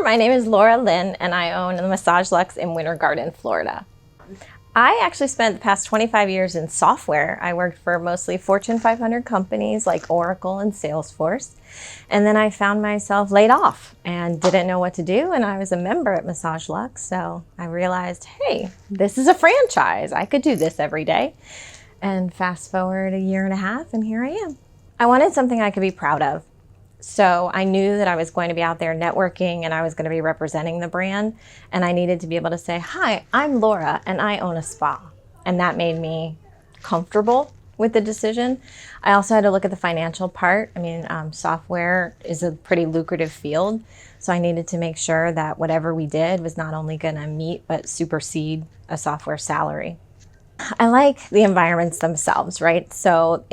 My name is Lynn, and I own the MassageLuXe in Winter Garden, Florida. I actually spent the past 25 years in software. I worked for mostly Fortune 500 companies like Oracle and Salesforce. And then I found myself laid off and didn't know what to do. And I was a member at MassageLuXe. So I realized, hey, this is a franchise. I could do this every day. And fast forward a year and a half, and here I am. I wanted something I could be proud of. So I knew that I was going to be out there networking and I was going to be representing the brand, and I needed to be able to say, hi, I'm Laura and I own a spa. And that made me comfortable with the decision. I also had to look at the financial part. I mean, software is a pretty lucrative field. So I needed to make sure that whatever we did was not only going to meet, but supersede a software salary. I like the environments themselves, right? So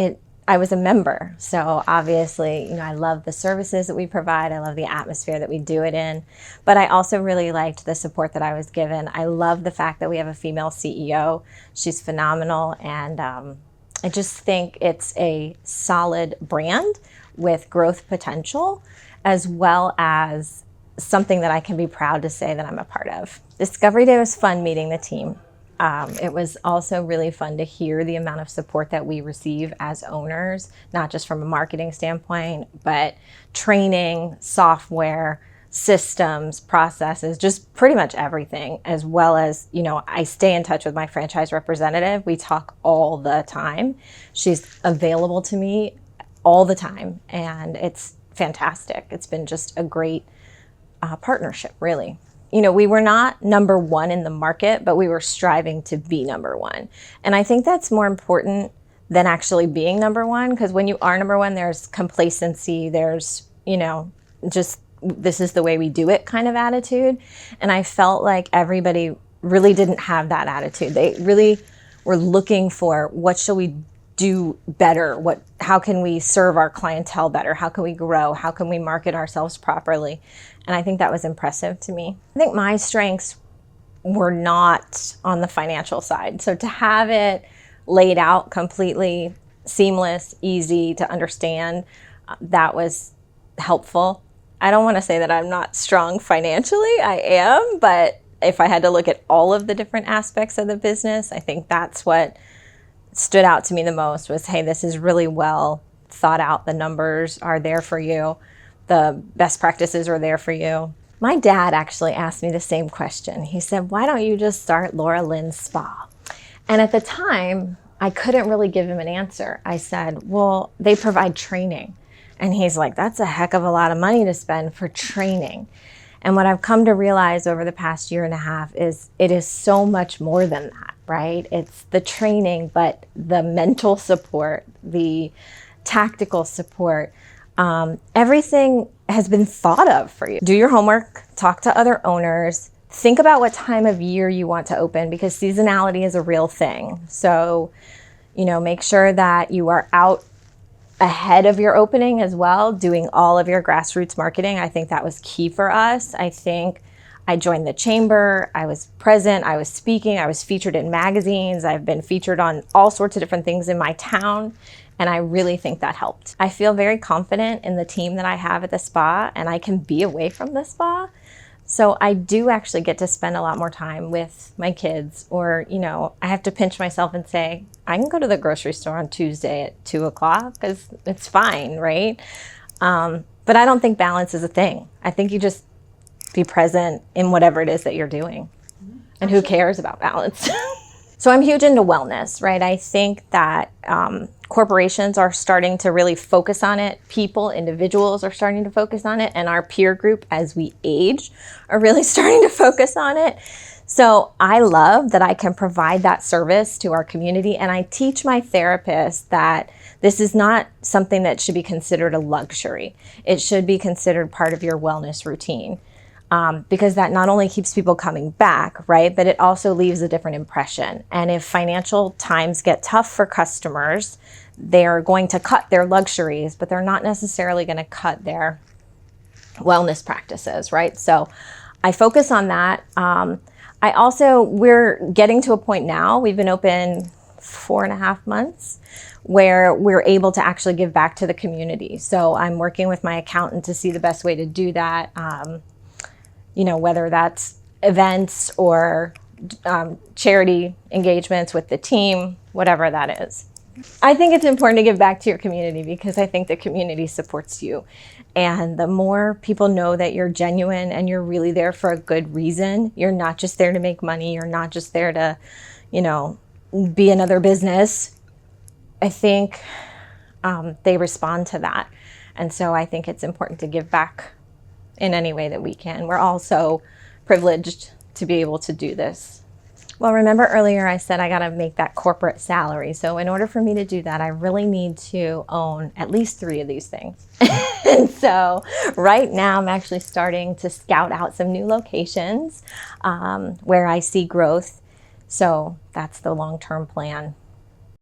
I was a member, so obviously, I love the services that we provide. I love the atmosphere that we do it in, but I also really liked the support that I was given. I love the fact that we have a female CEO. She's phenomenal, and I just think it's a solid brand with growth potential, as well as something that I can be proud to say that I'm a part of. Discovery Day was fun meeting the team. It was also really fun to hear the amount of support that we receive as owners, not just from a marketing standpoint, but training, software, systems, processes, just pretty much everything, as well as, I stay in touch with my franchise representative. We talk all the time. She's available to me all the time, and it's fantastic. It's been just a great partnership, really. We were not number one in the market, but we were striving to be number one. And I think that's more important than actually being number one, because when you are number one, there's complacency, there's, just this is the way we do it kind of attitude. And I felt like everybody really didn't have that attitude. They really were looking for, what shall we do better? How can we serve our clientele better? How can we grow? How can we market ourselves properly? And I think that was impressive to me. I think my strengths were not on the financial side. So to have it laid out completely seamless, easy to understand, that was helpful. I don't want to say that I'm not strong financially. I am, but if I had to look at all of the different aspects of the business, I think that's what stood out to me the most was, hey, this is really well thought out. The numbers are there for you. The best practices are there for you. My dad actually asked me the same question. He said, why don't you just start Laura Lynn's Spa? And at the time, I couldn't really give him an answer. I said, well, they provide training. And he's like, that's a heck of a lot of money to spend for training. And what I've come to realize over the past year and a half is it is so much more than that, right? It's the training, but the mental support, the tactical support, everything has been thought of for you. Do your homework, talk to other owners, think about what time of year you want to open, because seasonality is a real thing. So, make sure that you are out ahead of your opening as well, doing all of your grassroots marketing. I think that was key for us. I think I joined the chamber, I was present, I was speaking, I was featured in magazines, I've been featured on all sorts of different things in my town, and I really think that helped. I feel very confident in the team that I have at the spa, and I can be away from the spa. So I do actually get to spend a lot more time with my kids, or, I have to pinch myself and say, I can go to the grocery store on Tuesday at 2:00 because it's fine, right? But I don't think balance is a thing. I think you just be present in whatever it is that you're doing. And who cares about balance? So I'm huge into wellness, right? I think that corporations are starting to really focus on it. People, individuals are starting to focus on it. And our peer group, as we age, are really starting to focus on it. So I love that I can provide that service to our community. And I teach my therapists that this is not something that should be considered a luxury. It should be considered part of your wellness routine. Because that not only keeps people coming back, right, but it also leaves a different impression. And if financial times get tough for customers, they're going to cut their luxuries, but they're not necessarily going to cut their wellness practices, right? So I focus on that. We're getting to a point now, we've been open 4.5 months, where we're able to actually give back to the community. So I'm working with my accountant to see the best way to do that. whether that's events or charity engagements with the team, whatever that is. I think it's important to give back to your community because I think the community supports you. And the more people know that you're genuine and you're really there for a good reason, you're not just there to make money, you're not just there to, be another business, I think they respond to that. And so I think it's important to give back in any way that we can. We're all so privileged to be able to do this. Well, remember earlier I said I got to make that corporate salary. So in order for me to do that, I really need to own at least 3 of these things. And so right now I'm actually starting to scout out some new locations where I see growth. So that's the long-term plan.